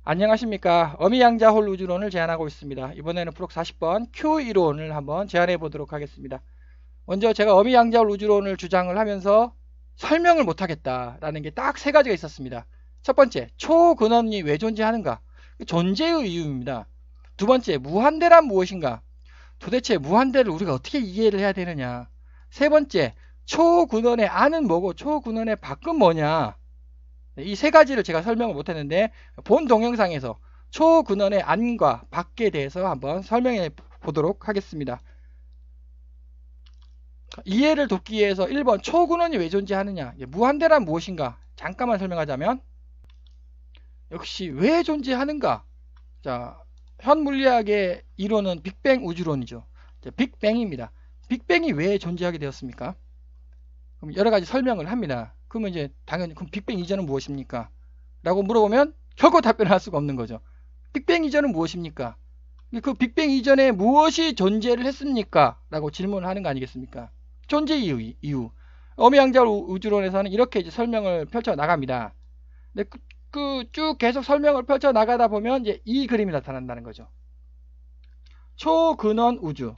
안녕하십니까. 어미양자홀 우주론을 제안하고 있습니다. 이번에는 프록 40번 Q 이론을 한번 제안해 보도록 하겠습니다. 먼저 제가 어미양자홀 우주론을 주장을 하면서 설명을 못하겠다라는 게 딱 세 가지가 있었습니다. 첫 번째, 초근원이 왜 존재하는가? 존재의 이유입니다. 두 번째, 무한대란 무엇인가? 도대체 무한대를 우리가 어떻게 이해를 해야 되느냐? 세 번째, 초근원의 안은 뭐고 초근원의 밖은 뭐냐? 이 세 가지를 제가 설명을 못했는데 본 동영상에서 초근원의 안과 밖에 대해서 한번 설명해 보도록 하겠습니다. 이해를 돕기 위해서 1번 초근원이 왜 존재하느냐, 무한대란 무엇인가 잠깐만 설명하자면, 역시 왜 존재하는가. 자, 현 물리학의 이론은 빅뱅 우주론이죠. 빅뱅입니다. 빅뱅이 왜 존재하게 되었습니까? 그럼 여러 가지 설명을 합니다. 그러면 이제 당연히 그럼 빅뱅 이전은 무엇입니까? 라고 물어보면 결코 답변을 할 수가 없는 거죠. 빅뱅 이전은 무엇입니까? 그 빅뱅 이전에 무엇이 존재를 했습니까? 라고 질문을 하는 거 아니겠습니까? 존재 이유. 어미양자홀 우주론에서는 이렇게 이제 설명을 펼쳐 나갑니다. 근데 쭉 계속 설명을 펼쳐 나가다 보면 이제 이 그림이 나타난다는 거죠. 초근원 우주.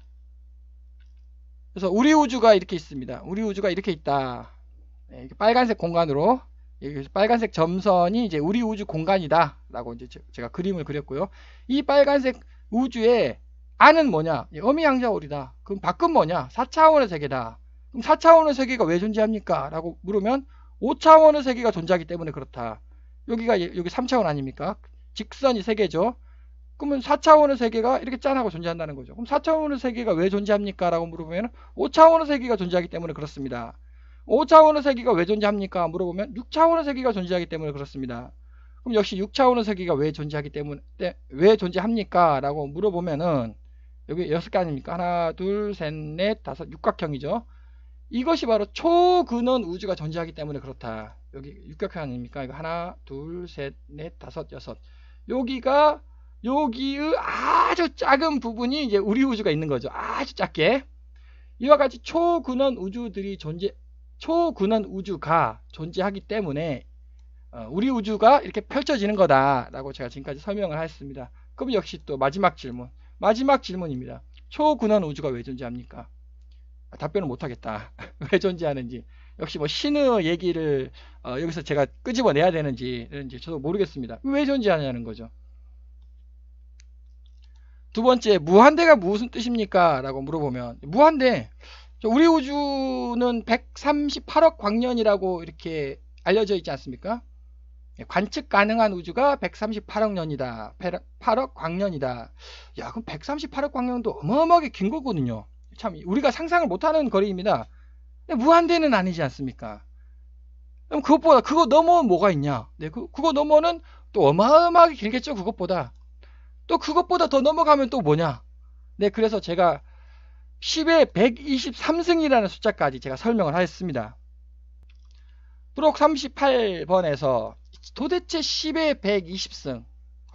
그래서 우리 우주가 이렇게 있습니다. 우리 우주가 이렇게 있다. 빨간색 공간으로, 빨간색 점선이 이제 우리 우주 공간이다 라고 이제 제가 그림을 그렸고요. 이 빨간색 우주의 안은 뭐냐? 어미양자홀이다. 그럼 밖은 뭐냐? 4차원의 세계다. 그럼 4차원의 세계가 왜 존재합니까? 라고 물으면 5차원의 세계가 존재하기 때문에 그렇다. 여기 3차원 아닙니까? 직선이 3개죠. 그러면 4차원의 세계가 이렇게 짠하고 존재한다는 거죠. 그럼 4차원의 세계가 왜 존재합니까? 라고 물어보면 5차원의 세계가 존재하기 때문에 그렇습니다. 5차원의 세계가 왜 존재합니까? 물어보면 6차원의 세계가 존재하기 때문에 그렇습니다. 그럼 역시 6차원의 세계가 왜 존재합니까? 라고 물어보면은 여기 6개 아닙니까? 하나, 둘, 셋, 넷, 다섯, 육각형이죠. 이것이 바로 초근원 우주가 존재하기 때문에 그렇다. 여기 육각형 아닙니까? 이거 하나, 둘, 셋, 넷, 다섯, 여섯. 여기의 아주 작은 부분이 이제 우리 우주가 있는 거죠. 아주 작게. 이와 같이 초근원 우주가 존재하기 때문에 우리 우주가 이렇게 펼쳐지는 거다라고 제가 지금까지 설명을 했습니다. 그럼 역시 또 마지막 질문입니다. 초근원 우주가 왜 존재합니까? 답변을 못하겠다. 왜 존재하는지. 역시 뭐 신의 얘기를 여기서 제가 끄집어내야 되는지 저도 모르겠습니다. 왜 존재하냐는 거죠. 두 번째, 무한대가 무슨 뜻입니까? 라고 물어보면, 무한대, 우리 우주는 138억 광년이라고 이렇게 알려져 있지 않습니까? 관측 가능한 우주가 138억 년이다. 8억 광년이다. 야, 그럼 138억 광년도 어마어마하게 긴 거거든요. 참, 우리가 상상을 못하는 거리입니다. 무한대는 아니지 않습니까? 그럼 그거 넘어 뭐가 있냐? 네, 그거 넘어는 또 어마어마하게 길겠죠, 그것보다. 또 그것보다 더 넘어가면 또 뭐냐? 네, 그래서 제가 10의 123승이라는 숫자까지 제가 설명을 하였습니다. 프록 38번에서 도대체 10의 120승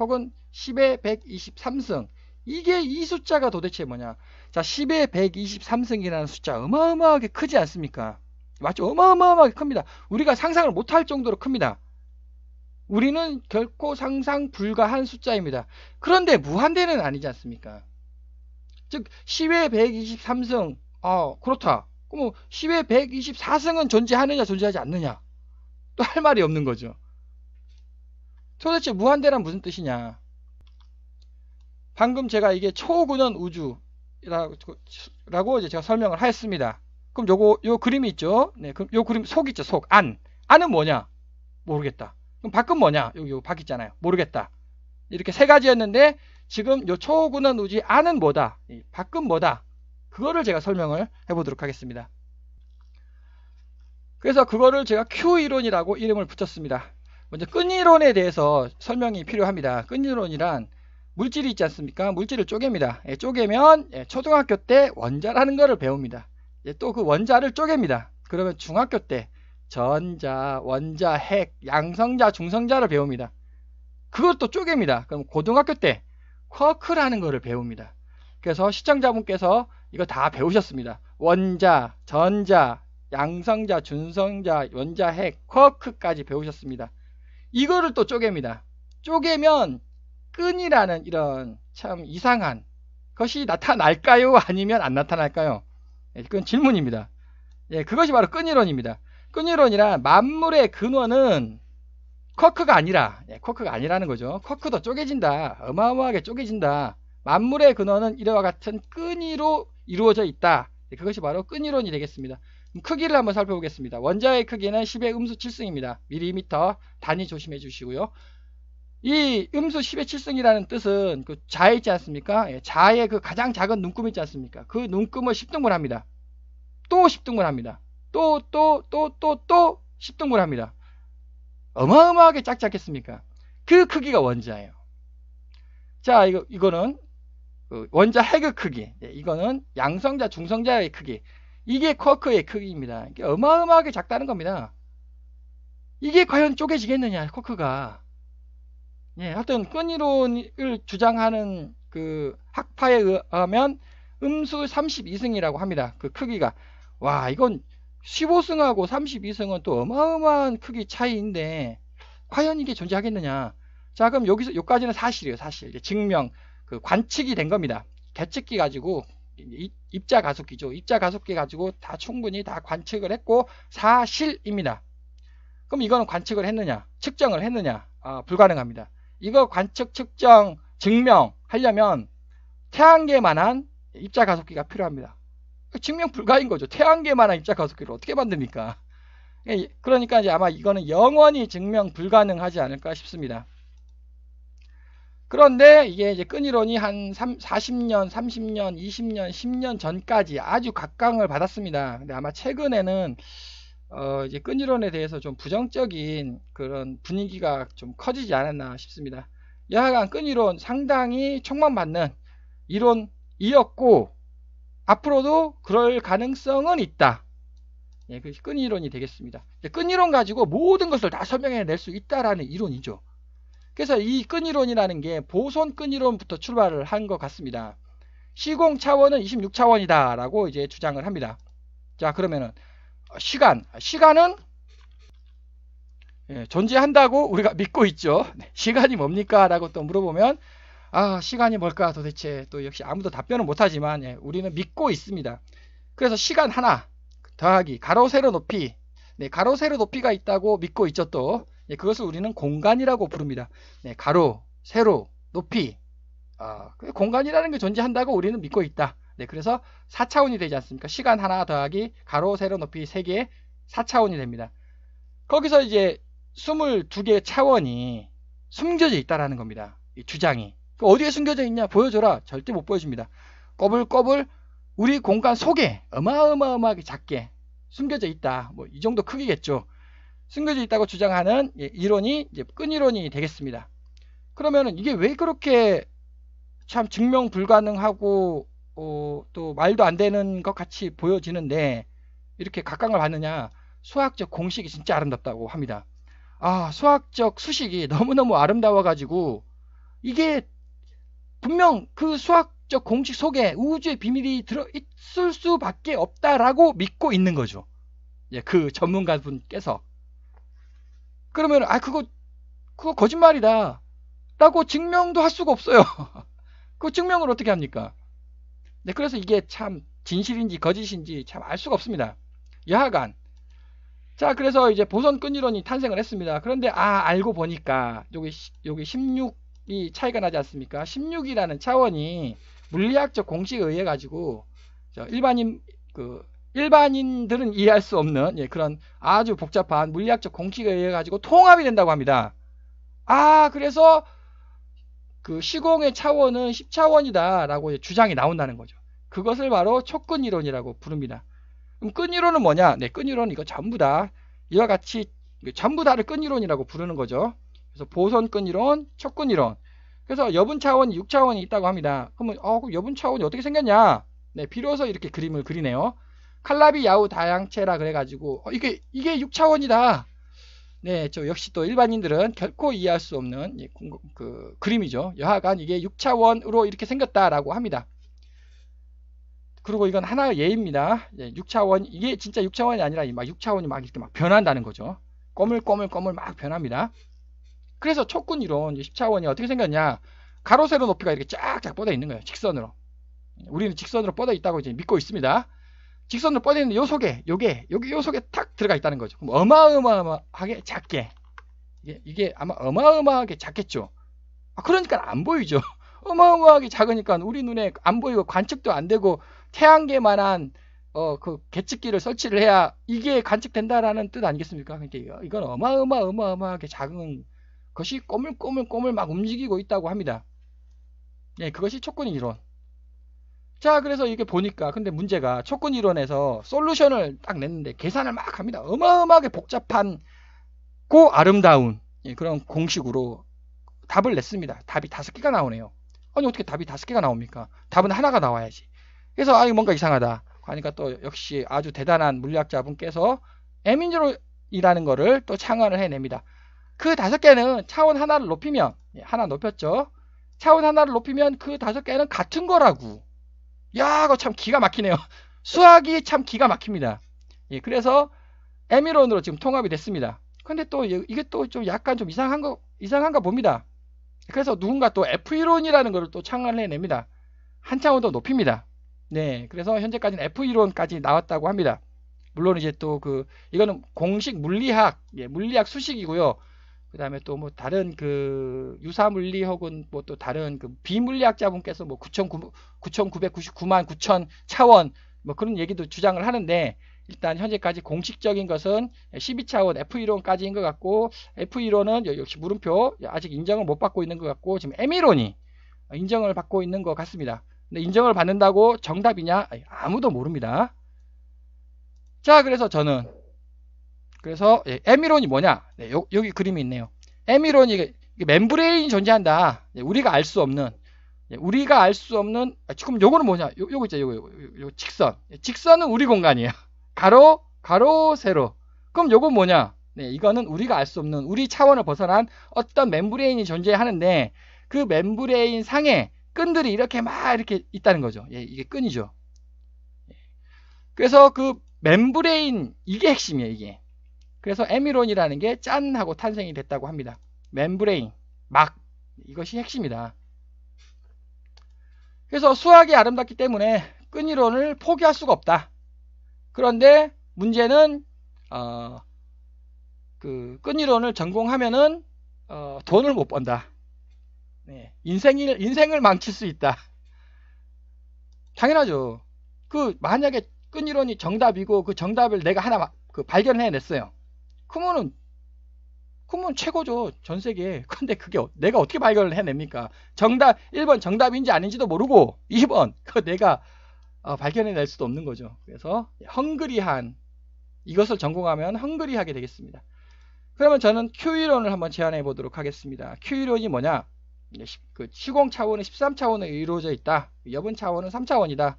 혹은 10의 123승, 이게 이 숫자가 도대체 뭐냐? 자, 10의 123승이라는 숫자 어마어마하게 크지 않습니까? 맞죠? 어마어마하게 큽니다. 우리가 상상을 못할 정도로 큽니다. 우리는 결코 상상 불가한 숫자입니다. 그런데 무한대는 아니지 않습니까? 즉 10의 123승, 그렇다. 그럼 10의 124승은 존재하느냐 존재하지 않느냐, 또 할 말이 없는 거죠. 도대체 무한대란 무슨 뜻이냐? 방금 제가 이게 초근원 우주라고 이제 제가 설명을 하였습니다. 그럼 요 그림이 있죠? 네, 그럼 요 그림 속 있죠? 안은 뭐냐? 모르겠다. 그럼 밖은 뭐냐? 여기 밖 있잖아요. 모르겠다. 이렇게 세 가지였는데 지금 요 초근원 우주의 안은 뭐다? 밖은 뭐다? 그거를 제가 설명을 해보도록 하겠습니다. 그래서 그거를 제가 Q 이론이라고 이름을 붙였습니다. 먼저 끈이론에 대해서 설명이 필요합니다. 끈이론이란 물질이 있지 않습니까? 물질을 쪼갭니다. 쪼개면 초등학교 때 원자라는 것을 배웁니다. 또 그 원자를 쪼갭니다. 그러면 중학교 때 전자, 원자, 핵, 양성자, 중성자를 배웁니다. 그것도 쪼갭니다. 그럼 고등학교 때 쿼크라는 것을 배웁니다. 그래서 시청자분께서 이거 다 배우셨습니다. 원자, 전자, 양성자, 중성자, 원자, 핵, 쿼크까지 배우셨습니다. 이거를 또 쪼갭니다. 쪼개면 끈이라는 이런 참 이상한 것이 나타날까요? 아니면 안 나타날까요? 예, 그건 질문입니다. 예, 그것이 바로 끈이론입니다. 끈이론이란 만물의 근원은 쿼크가 아니라, 예, 쿼크가 아니라는 거죠. 쿼크도 쪼개진다. 어마어마하게 쪼개진다. 만물의 근원은 이와 같은 끈이로 이루어져 있다. 예, 그것이 바로 끈이론이 되겠습니다. 크기를 한번 살펴보겠습니다. 원자의 크기는 10의 음수 7승입니다. 밀리미터 단위 조심해 주시고요. 이 음수 10의 7승이라는 뜻은 그 자에 있지 않습니까? 예, 자의 그 가장 작은 눈금 있지 않습니까? 그 눈금을 10등분 합니다. 또 10등분 합니다. 또 10등분 합니다. 어마어마하게 작지 않겠습니까? 그 크기가 원자예요. 자, 이거는 그 원자 핵의 크기. 예, 이거는 양성자, 중성자의 크기. 이게 쿼크의 크기입니다. 이게 어마어마하게 작다는 겁니다. 이게 과연 쪼개지겠느냐, 쿼크가. 예, 하여튼 끈이론을 주장하는 그 학파에 의하면 음수 32승이라고 합니다. 그 크기가. 와, 이건 15승하고 32승은 또 어마어마한 크기 차이인데 과연 이게 존재하겠느냐. 자, 그럼 여기까지는 사실이에요. 사실. 이제 증명, 그 관측이 된 겁니다. 계측기 가지고 입자 가속기죠. 입자 가속기 가지고 다 충분히 다 관측을 했고 사실입니다. 그럼 이거는 관측을 했느냐, 측정을 했느냐? 불가능합니다. 이거 관측, 측정, 증명하려면 태양계만한 입자 가속기가 필요합니다. 증명 불가인 거죠. 태양계만한 입자 가속기를 어떻게 만듭니까? 그러니까 이제 아마 이거는 영원히 증명 불가능하지 않을까 싶습니다. 그런데 이게 이제 끈이론이 한 40년, 30년, 20년, 10년 전까지 아주 각광을 받았습니다. 근데 아마 최근에는 이제 끈이론에 대해서 좀 부정적인 그런 분위기가 좀 커지지 않았나 싶습니다. 여하간 끈이론 상당히 촉망받는 이론이었고 앞으로도 그럴 가능성은 있다. 예, 그 끈이론이 되겠습니다. 끈이론 가지고 모든 것을 다 설명해낼 수 있다라는 이론이죠. 그래서 이 끈이론이라는 게 보손 끈이론부터 출발을 한 것 같습니다. 시공 차원은 26차원이다 라고 이제 주장을 합니다. 자, 그러면은 시간은 예, 존재한다고 우리가 믿고 있죠. 시간이 뭡니까? 라고 또 물어보면 시간이 뭘까 도대체 또 역시 아무도 답변은 못하지만 예, 우리는 믿고 있습니다. 그래서 시간 하나 더하기 가로 세로 높이, 네, 가로 세로 높이가 있다고 믿고 있죠. 또 예, 그것을 우리는 공간이라고 부릅니다. 네, 가로 세로 높이, 공간이라는 게 존재한다고 우리는 믿고 있다. 네, 그래서 4차원이 되지 않습니까? 시간 하나 더하기 가로 세로 높이 3개 4차원이 됩니다. 거기서 이제 22개의 차원이 숨겨져 있다라는 겁니다. 이 주장이. 어디에 숨겨져 있냐? 보여줘라. 절대 못 보여줍니다. 꼬불꼬불 우리 공간 속에 어마어마하게 작게 숨겨져 있다. 뭐 이 정도 크기겠죠. 숨겨져 있다고 주장하는 이론이 이제 끈이론이 되겠습니다. 그러면은 이게 왜 그렇게 참 증명 불가능하고 또 말도 안 되는 것 같이 보여지는데 이렇게 각광을 받느냐? 수학적 공식이 진짜 아름답다고 합니다. 수학적 수식이 너무너무 아름다워 가지고 이게 분명 그 수학적 공식 속에 우주의 비밀이 들어있을 수밖에 없다라고 믿고 있는 거죠. 예, 그 전문가분께서. 그러면 그거 거짓말이다 라고 증명도 할 수가 없어요. 그 증명을 어떻게 합니까? 네, 그래서 이게 참 진실인지 거짓인지 참 알 수가 없습니다. 여하간 자, 그래서 이제 보선 끈이론이 탄생을 했습니다. 그런데 알고 보니까 여기 16이 차이가 나지 않습니까? 16이라는 차원이 물리학적 공식에 의해 가지고 일반인들은 이해할 수 없는 그런 아주 복잡한 물리학적 공식에 의해 가지고 통합이 된다고 합니다. 그래서 그 시공의 차원은 10차원이다 라고 주장이 나온다는 거죠. 그것을 바로 촉끈이론이라고 부릅니다. 그럼 끈이론은 뭐냐? 네, 끈이론은 이거 전부 다 이와 같이 전부 다를 끈이론이라고 부르는 거죠. 그래서 보선 끈이론, 촉끈이론. 그래서 여분 차원이 6차원이 있다고 합니다. 그러면 여분 차원이 어떻게 생겼냐? 네, 비로소 이렇게 그림을 그리네요. 칼라비 야후 다양체라 그래가지고 이게 6차원이다. 네, 역시 또 일반인들은 결코 이해할 수 없는 그 그림이죠. 여하간 이게 6차원으로 이렇게 생겼다라고 합니다. 그리고 이건 하나의 예입니다. 6차원, 이게 진짜 6차원이 아니라 막 6차원이 막 이렇게 막 변한다는 거죠. 꼬물꼬물 막 변합니다. 그래서 촉근 이론 10차원이 어떻게 생겼냐? 가로 세로 높이가 이렇게 쫙쫙 뻗어 있는 거예요. 직선으로. 우리는 직선으로 뻗어 있다고 이제 믿고 있습니다. 직선으로 뻗어 있는데 요 속에 여기 요 속에 탁 들어가 있다는 거죠. 그럼 어마어마하게 작게 이게 아마 어마어마하게 작겠죠. 그러니까 안 보이죠. 어마어마하게 작으니까 우리 눈에 안 보이고 관측도 안 되고 태양계만한 그 계측기를 설치를 해야 이게 관측된다라는 뜻 아니겠습니까? 그러니까 이건 어마어마하게 작은 것이 꼬물꼬물 막 움직이고 있다고 합니다. 예, 그것이 촉근 이론. 자, 그래서 이게 보니까 근데 문제가 촉근 이론에서 솔루션을 딱 냈는데 계산을 막 합니다. 어마어마하게 복잡한 고 아름다운 그런 공식으로 답을 냈습니다. 답이 5개가 나오네요. 아니 어떻게 답이 5개가 나옵니까? 답은 하나가 나와야지. 그래서 뭔가 이상하다. 하니까 또 역시 아주 대단한 물리학자 분께서 에미론이라는 거를 또 창안을 해냅니다. 그 5개는 차원 하나를 높이면 하나 높였죠. 차원 하나를 높이면 그 5개는 같은 거라고. 야, 그거 참 기가 막히네요. 수학이 참 기가 막힙니다. 그래서 에미론으로 지금 통합이 됐습니다. 근데 또 이게 또 좀 약간 좀 이상한가 봅니다. 그래서 누군가 또 F이론이라는 것을 또 창안을 해냅니다. 한 차원 더 높입니다. 네, 그래서 현재까지는 F이론까지 나왔다고 합니다. 물론 이제 또 이거는 공식 물리학, 물리학 수식이고요. 그 다음에 또 뭐 다른 유사물리 혹은 뭐 또 다른 비물리학자분께서 뭐 9,999만 9천 차원 뭐 그런 얘기도 주장을 하는데 일단 현재까지 공식적인 것은 12차원 F이론까지인 것 같고 F이론은 역시 물음표 아직 인정을 못 받고 있는 것 같고 지금 M이론이 인정을 받고 있는 것 같습니다. 근데 인정을 받는다고 정답이냐? 아무도 모릅니다. 자, 그래서 저는 M이론이 뭐냐? 네, 여기 그림이 있네요. M이론이 멤브레인이 존재한다. 우리가 알 수 없는 지금 요거는 뭐냐? 요거 있죠. 요거 직선. 직선은 우리 공간이에요. 가로 세로. 그럼 요거 뭐냐? 네, 이거는 우리가 알 수 없는 우리 차원을 벗어난 어떤 멤브레인이 존재하는데 그 멤브레인 상에 끈들이 이렇게 있다는 거죠. 이게 끈이죠. 그래서 그 멤브레인 이게 핵심이에요. 이게. 그래서 M이론이라는 게 짠 하고 탄생이 됐다고 합니다. 멤브레인 이것이 핵심이다. 그래서 수학이 아름답기 때문에 끈이론을 포기할 수가 없다. 그런데 문제는 끈이론을 전공하면은 돈을 못 번다. 네, 인생을 망칠 수 있다. 당연하죠. 만약에 끈이론이 정답이고 그 정답을 내가 하나 발견해냈어요. 그러면 최고죠. 전 세계에. 근데 그게 내가 어떻게 발견을 해냅니까? 1번 정답인지 아닌지도 모르고 2번 내가 발견해낼 수도 없는 거죠. 그래서 헝그리한 이것을 전공하면 헝그리하게 되겠습니다. 그러면 저는 Q이론을 한번 제안해 보도록 하겠습니다. Q이론이 뭐냐? 시공 차원은 13차원으로 이루어져 있다. 여분 차원은 3차원이다.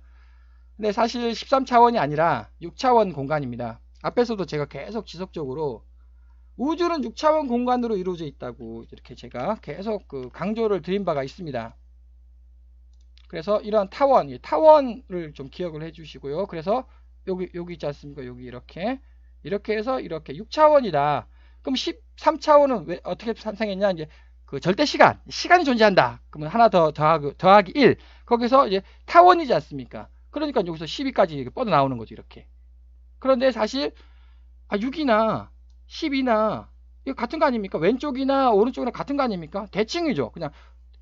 근데 사실 13차원이 아니라 6차원 공간입니다. 앞에서도 제가 계속 지속적으로 우주는 6차원 공간으로 이루어져 있다고 이렇게 제가 계속 강조를 드린 바가 있습니다. 그래서 이런 타원을 좀 기억을 해 주시고요. 그래서 여기 있지 않습니까? 여기 이렇게 해서 이렇게 6차원이다. 그럼 13차원은 왜 어떻게 탄생했냐? 이제 절대 시간이 존재한다. 그러면 하나 더 더하기 1. 거기서 이제 타원이지 않습니까? 그러니까 여기서 12까지 뻗어 나오는 거죠, 이렇게. 그런데 사실 6이나 10이나 이거 같은 거 아닙니까? 왼쪽이나 오른쪽이나 같은 거 아닙니까? 대칭이죠. 그냥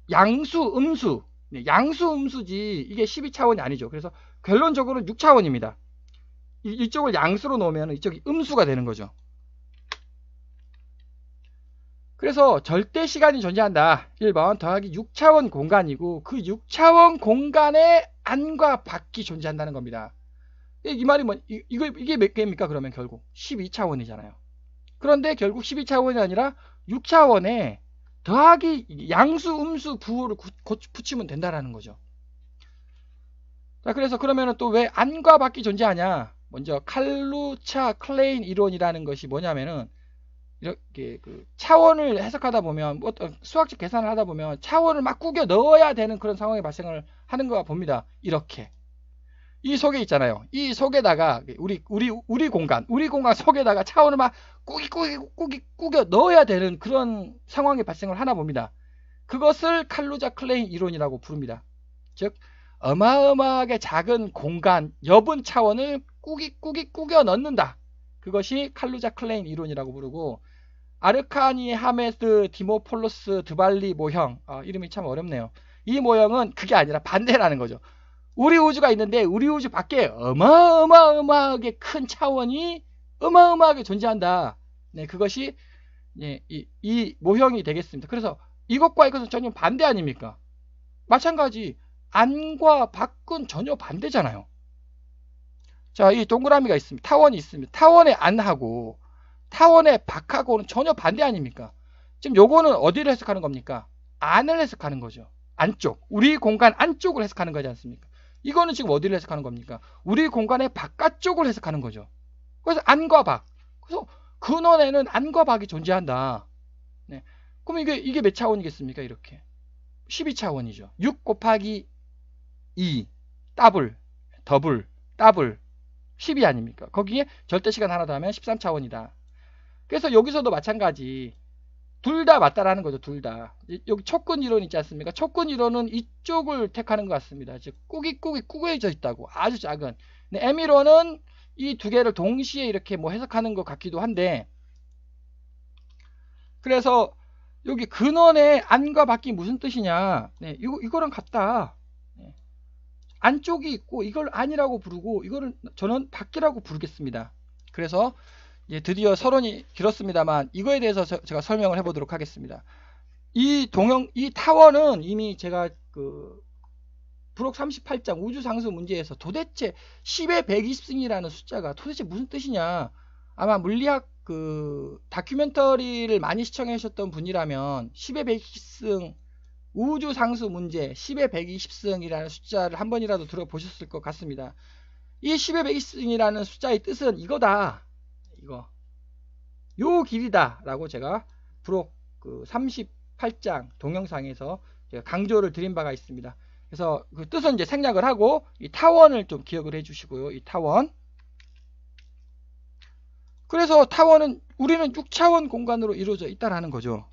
양수, 음수. 네, 양수, 음수지 이게 12차원이 아니죠. 그래서 결론적으로는 6차원입니다. 이쪽을 양수로 놓으면 이쪽이 음수가 되는 거죠. 그래서 절대 시간이 존재한다. 1번 더하기 6차원 공간이고 그 6차원 공간에 안과 밖이 존재한다는 겁니다. 이 말이 이게 몇 개입니까? 그러면 결국 12차원이잖아요. 그런데 결국 12차원이 아니라 6차원에 더하기 양수, 음수, 부호를 붙이면 된다라는 거죠. 자, 그래서 그러면은 또 왜 안과 밖이 존재하냐? 먼저 칼루차 클레인 이론이라는 것이 뭐냐면은 이렇게 차원을 해석하다 보면 어떤 수학적 계산을 하다 보면 차원을 막 꾸겨 넣어야 되는 그런 상황이 발생을 하는 거 봅니다. 이렇게 이 속에 있잖아요. 이 속에다가 우리 공간 속에다가 차원을 막 꾸겨 넣어야 되는 그런 상황이 발생을 하나 봅니다. 그것을 칼루자 클레인 이론이라고 부릅니다. 즉 어마어마하게 작은 공간, 여분 차원을 꾸겨 넣는다. 그것이 칼루자 클레인 이론이라고 부르고, 아르카니 하메드 디모폴로스 드발리 모형, 이름이 참 어렵네요. 이 모형은 그게 아니라 반대라는 거죠. 우리 우주가 있는데 우리 우주 밖에 어마어마하게 큰 차원이 어마어마하게 존재한다. 네, 그것이 이 모형이 되겠습니다. 그래서 이것과 이것은 전혀 반대 아닙니까? 마찬가지 안과 밖은 전혀 반대잖아요. 자, 이 동그라미가 있습니다. 타원이 있습니다. 타원의 안하고 타원의 밖하고는 전혀 반대 아닙니까? 지금 요거는 어디를 해석하는 겁니까? 안을 해석하는 거죠. 안쪽, 우리 공간 안쪽을 해석하는 거지 않습니까? 이거는 지금 어디를 해석하는 겁니까? 우리 공간의 바깥쪽을 해석하는 거죠. 그래서 안과 밖. 그래서 근원에는 안과 밖이 존재한다. 네. 그럼 이게 몇 차원이겠습니까? 이렇게 12차원이죠. 6 곱하기 2 더블 12 아닙니까? 거기에 절대시간 하나 더하면 13차원이다. 그래서 여기서도 마찬가지 둘 다 맞다라는 거죠. 둘 다. 여기 촉근 이론 있지 않습니까? 촉근 이론은 이쪽을 택하는 것 같습니다. 즉 꾸겨져 있다고. 아주 작은. 근데 M 이론은 이 두 개를 동시에 이렇게 뭐 해석하는 것 같기도 한데, 그래서 여기 근원의 안과 밖이 무슨 뜻이냐? 네, 이거랑 같다. 네. 안쪽이 있고 이걸 안이라고 부르고 이거를 저는 밖이라고 부르겠습니다. 그래서 드디어 서론이 길었습니다만 이거에 대해서 제가 설명을 해보도록 하겠습니다. 이 타원은 이미 제가 부록 38장 우주상수 문제에서 도대체 10의 120승이라는 숫자가 도대체 무슨 뜻이냐, 아마 물리학 다큐멘터리를 많이 시청해 주셨던 분이라면 10의 120승 우주상수 문제 10의 120승이라는 숫자를 한 번이라도 들어보셨을 것 같습니다. 이 10의 120승이라는 숫자의 뜻은 이거다. 요 길이다 라고 제가 부록 38장 동영상에서 제가 강조를 드린 바가 있습니다. 그래서 그 뜻은 이제 생략을 하고 이 타원을 좀 기억을 해 주시고요. 이 타원. 그래서 타원은 우리는 6차원 공간으로 이루어져 있다라는 거죠.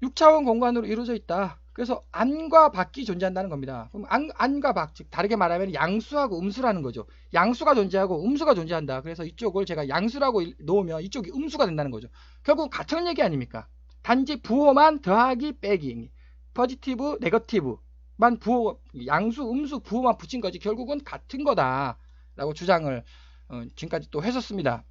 6차원 공간으로 이루어져 있다. 그래서 안과 밖이 존재한다는 겁니다. 그럼 안과 밖, 즉 다르게 말하면 양수하고 음수라는 거죠. 양수가 존재하고 음수가 존재한다. 그래서 이쪽을 제가 양수라고 놓으면 이쪽이 음수가 된다는 거죠. 결국 같은 얘기 아닙니까? 단지 부호만 더하기 빼기, 포지티브, 네거티브만 부호, 양수, 음수, 부호만 붙인 거지 결국은 같은 거다 라고 주장을 지금까지 또 했었습니다.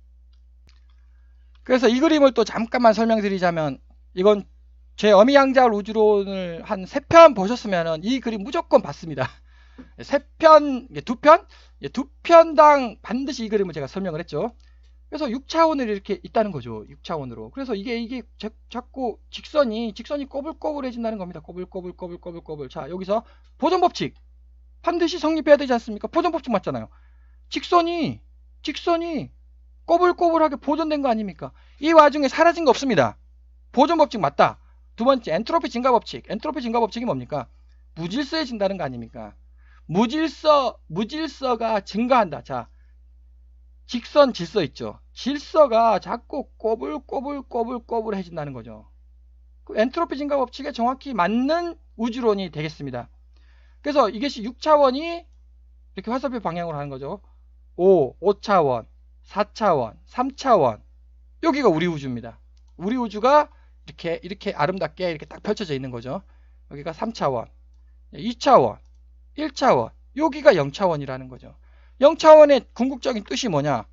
그래서 이 그림을 또 잠깐만 설명드리자면, 이건 제 어미양자울 우주론을 한 3편 보셨으면 이 그림 무조건 봤습니다. 3편, 2편? 2편당 반드시 이 그림을 제가 설명을 했죠. 그래서 6차원으로 이렇게 있다는 거죠. 6차원으로. 그래서 이게 자꾸 직선이 꼬불꼬불해진다는 겁니다. 꼬불꼬불. 자, 여기서 보존법칙 반드시 성립해야 되지 않습니까? 보존법칙 맞잖아요. 직선이 꼬불꼬불하게 보존된 거 아닙니까? 이 와중에 사라진 거 없습니다. 보존법칙 맞다. 두 번째, 엔트로피 증가 법칙. 엔트로피 증가 법칙이 뭡니까? 무질서해진다는 거 아닙니까? 무질서가 증가한다. 자, 직선 질서 있죠. 질서가 자꾸 꼬불꼬불해진다는 거죠. 그 엔트로피 증가 법칙에 정확히 맞는 우주론이 되겠습니다. 그래서 이것이 6차원이 이렇게 화살표 방향으로 하는 거죠. 5차원, 4차원, 3차원. 여기가 우리 우주입니다. 우리 우주가 이렇게 아름답게 이렇게 딱 펼쳐져 있는 거죠. 여기가 3차원, 2차원, 1차원, 여기가 0차원이라는 거죠. 0차원의 궁극적인 뜻이 뭐냐?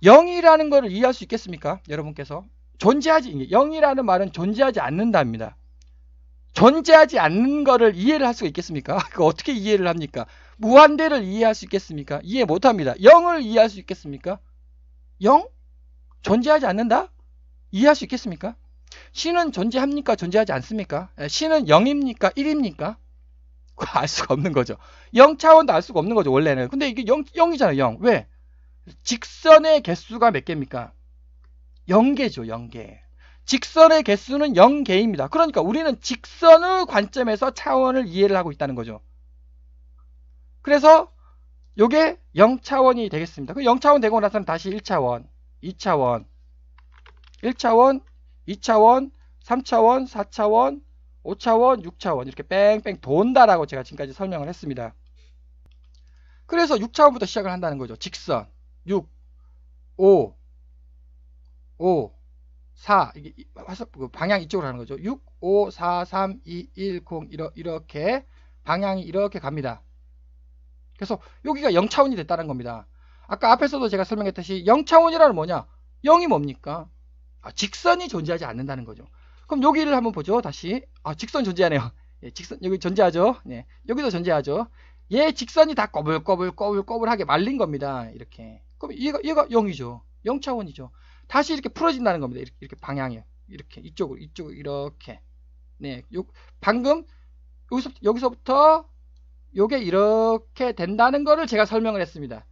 0이라는 것을 이해할 수 있겠습니까? 여러분께서 0이라는 말은 존재하지 않는답니다. 존재하지 않는 것을 이해를 할 수가 있겠습니까? 그거 어떻게 이해를 합니까? 무한대를 이해할 수 있겠습니까? 이해 못합니다. 0을 이해할 수 있겠습니까? 0? 존재하지 않는다? 이해할 수 있겠습니까? 신은 존재합니까? 존재하지 않습니까? 신은 0입니까? 1입니까? 알 수가 없는 거죠. 0차원도 알 수가 없는 거죠, 원래는. 근데 이게 0이잖아요, 0. 왜? 직선의 개수가 몇 개입니까? 0개죠, 0개. 직선의 개수는 0개입니다. 그러니까 우리는 직선의 관점에서 차원을 이해를 하고 있다는 거죠. 그래서 요게 0차원이 되겠습니다. 그 0차원 되고 나서는 다시 1차원, 2차원, 1차원, 2차원, 3차원, 4차원, 5차원, 6차원 이렇게 뺑뺑 돈다라고 제가 지금까지 설명을 했습니다. 그래서 6차원부터 시작을 한다는 거죠. 직선 6, 5, 5, 4 이게 방향 이쪽으로 하는 거죠. 6, 5, 4, 3, 2, 1, 0 이렇게 방향이 이렇게 갑니다. 그래서 여기가 0차원이 됐다는 겁니다. 아까 앞에서도 제가 설명했듯이 0차원이라는 뭐냐? 0이 뭡니까? 직선이 존재하지 않는다는 거죠. 그럼 여기를 한번 보죠. 다시. 직선 존재하네요. 예, 직선 여기 존재하죠. 네, 여기도 존재하죠. 얘 직선이 다 꼬불꼬불하게 말린 겁니다. 이렇게. 그럼 얘가 0이죠. 0차원이죠. 다시 이렇게 풀어진다는 겁니다. 이렇게 방향이 이렇게 이쪽으로 이렇게. 네, 방금 여기서부터 요게 이렇게 된다는 거를 제가 설명을 했습니다.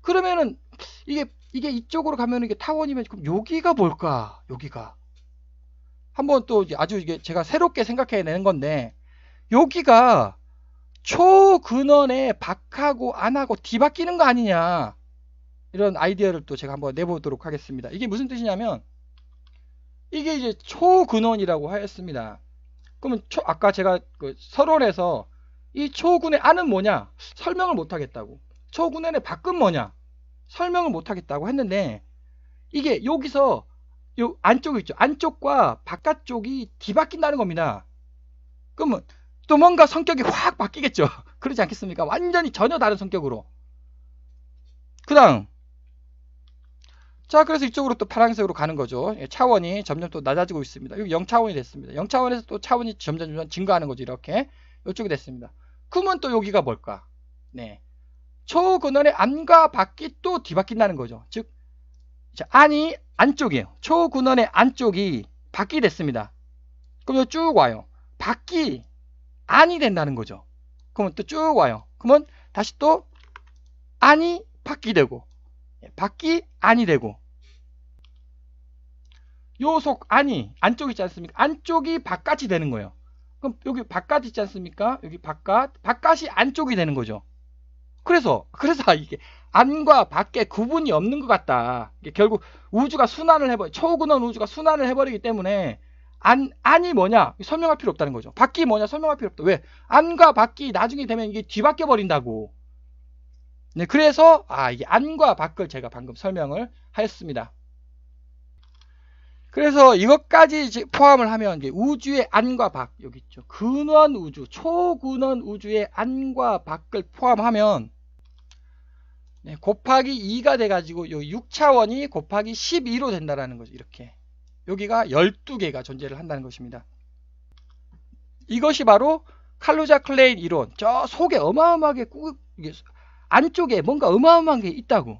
그러면은 이게 이쪽으로 가면 이게 타원이면 그럼 여기가 뭘까? 여기가 한번 또 아주 이게 제가 새롭게 생각해내는 건데 여기가 초근원에 박하고 안하고 뒤바뀌는 거 아니냐 이런 아이디어를 또 제가 한번 내보도록 하겠습니다. 이게 무슨 뜻이냐면 이게 이제 초근원이라고 하였습니다. 그러면 아까 제가 그 서론에서 이 초근의 안은 뭐냐 설명을 못하겠다고, 초근원의 밖은 뭐냐 설명을 못하겠다고 했는데 이게 여기서 요 안쪽이 있죠. 안쪽과 바깥쪽이 뒤바뀐다는 겁니다. 그러면 또 뭔가 성격이 확 바뀌겠죠. 그러지 않겠습니까? 완전히 전혀 다른 성격으로. 그 다음 자 그래서 이쪽으로 또 파란색으로 가는 거죠. 차원이 점점 또 낮아지고 있습니다. 여기 0차원이 됐습니다. 0차원에서 또 차원이 점점 증가하는 거죠. 이렇게 이쪽이 됐습니다. 그러면 또 여기가 뭘까? 네, 초근원의 안과 밖이 또 뒤바뀐다는 거죠. 즉 안이 안쪽이에요. 초근원의 안쪽이 밖이 됐습니다. 그럼 쭉 와요. 밖이 안이 된다는 거죠. 그러면 또 쭉 와요. 그러면 다시 또 안이 밖이 되고 밖이 안이 되고 요 속 안이 안쪽 있지 않습니까? 안쪽이 바깥이 되는 거예요. 그럼 여기 바깥 있지 않습니까? 여기 바깥이 안쪽이 되는 거죠. 그래서 이게 안과 밖에 구분이 없는 것 같다. 이게 결국 우주가 순환을 해버리, 초근원 우주가 순환을 해버리기 때문에 안이 뭐냐 설명할 필요 없다는 거죠. 밖이 뭐냐 설명할 필요 없다. 왜? 안과 밖이 나중에 되면 이게 뒤바뀌어 버린다고. 네, 그래서 이게 안과 밖을 제가 방금 설명을 하였습니다. 그래서 이것까지 포함을 하면 이제 우주의 안과 밖 여기 있죠. 근원 우주, 초근원 우주의 안과 밖을 포함하면 네, 곱하기 2가 돼가지고 요 6차원이 곱하기 12로 된다라는 거죠. 이렇게 여기가 12개가 존재를 한다는 것입니다. 이것이 바로 칼루자 클레인 이론. 저 속에 어마어마하게 이게 안쪽에 뭔가 어마어마한 게 있다고.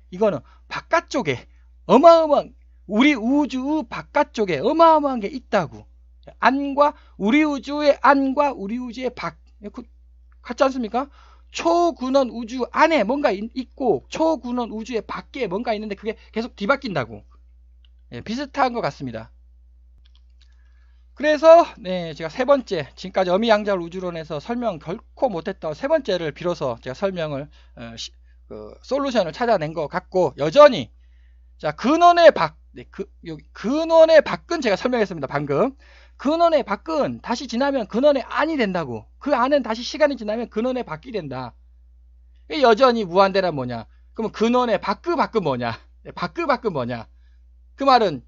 이거는 바깥쪽에 어마어마한 우리 우주 바깥쪽에 어마어마한 게 있다고. 안과 우리 우주의 안과 우리 우주의 밖 같지 않습니까? 초근원 우주 안에 뭔가 있고 초근원 우주의 밖에 뭔가 있는데 그게 계속 뒤바뀐다고. 비슷한 것 같습니다. 그래서 네, 제가 세 번째 지금까지 어미양자울 우주론에서 설명 결코 못했던 세 번째를 비로소 제가 설명을 솔루션을 찾아낸 것 같고 여전히 자 근원의 밖 네, 여기 근원의 밖은 제가 설명했습니다. 방금 근원의 밖은 다시 지나면 근원의 안이 된다고. 그 안은 다시 시간이 지나면 근원의 밖이 된다. 여전히 무한대란 뭐냐? 그러면 근원의 밖은 뭐냐? 밖은 뭐냐? 그 말은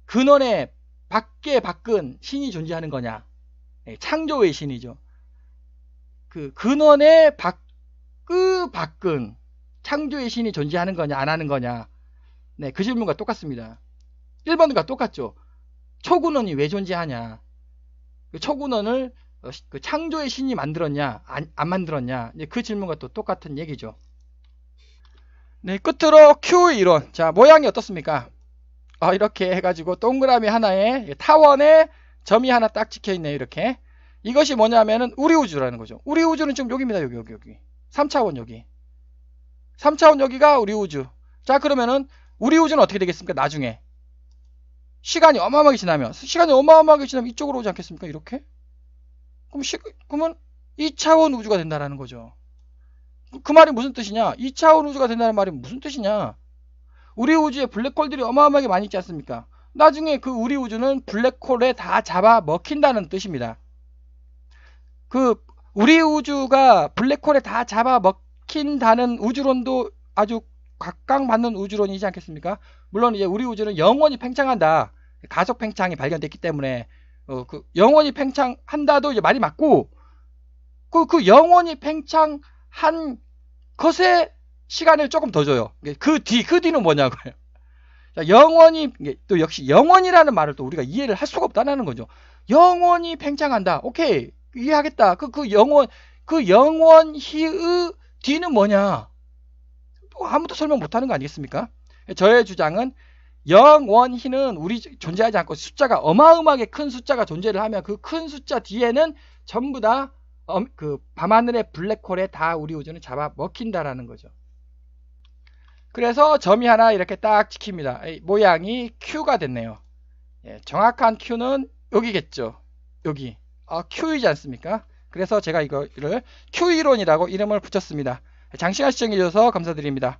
근원의 밖은 신이 존재하는 거냐? 창조의 신이죠. 그 근원의 밖은 창조의 신이 존재하는 거냐 안 하는 거냐? 네, 그 질문과 똑같습니다. 1번과 똑같죠. 초근원이 왜 존재하냐? 그 초근원을 그 창조의 신이 만들었냐 안 만들었냐? 그 질문과 또 똑같은 얘기죠. 네, 끝으로 Q 이론. 자, 모양이 어떻습니까? 이렇게 해가지고 동그라미 하나에 타원에 점이 하나 딱 찍혀있네요. 이렇게. 이것이 뭐냐면은 우리 우주라는 거죠. 우리 우주는 지금 여기입니다. 여기. 3차원 여기. 3차원 여기가 우리 우주. 자, 그러면은 우리 우주는 어떻게 되겠습니까? 나중에. 시간이 어마어마하게 지나면 이쪽으로 오지 않겠습니까? 이렇게. 그러면 2차원 우주가 된다라는 거죠. 그 말이 무슨 뜻이냐? 2차원 우주가 된다는 말이 무슨 뜻이냐? 우리 우주에 블랙홀들이 어마어마하게 많이 있지 않습니까? 나중에 그 우리 우주는 블랙홀에 다 잡아 먹힌다는 뜻입니다. 그 우리 우주가 블랙홀에 다 잡아 먹힌다는 우주론도 아주 각광받는 우주론이지 않겠습니까? 물론 이제 우리 우주는 영원히 팽창한다. 가속 팽창이 발견됐기 때문에 그 영원히 팽창한다도 이제 말이 맞고 그 영원히 팽창한 것에 시간을 조금 더 줘요. 그 뒤는 뭐냐고요. 자, 영원히 또 역시 영원이라는 말을 또 우리가 이해를 할 수가 없다는 거죠. 영원히 팽창한다. 오케이. 이해하겠다. 그 영원히의 뒤는 뭐냐? 아무도 설명 못하는 거 아니겠습니까? 저의 주장은 영원히는 우리 존재하지 않고 숫자가 어마어마하게 큰 숫자가 존재를 하면 그 큰 숫자 뒤에는 전부 다 그 밤하늘의 블랙홀에 다 우리 우주는 잡아 먹힌다라는 거죠. 그래서 점이 하나 이렇게 딱 찍힙니다. 모양이 Q가 됐네요. 예, 정확한 Q는 여기겠죠. 여기. Q이지 않습니까? 그래서 제가 이거를 Q이론이라고 이름을 붙였습니다. 장시간 시청해주셔서 감사드립니다.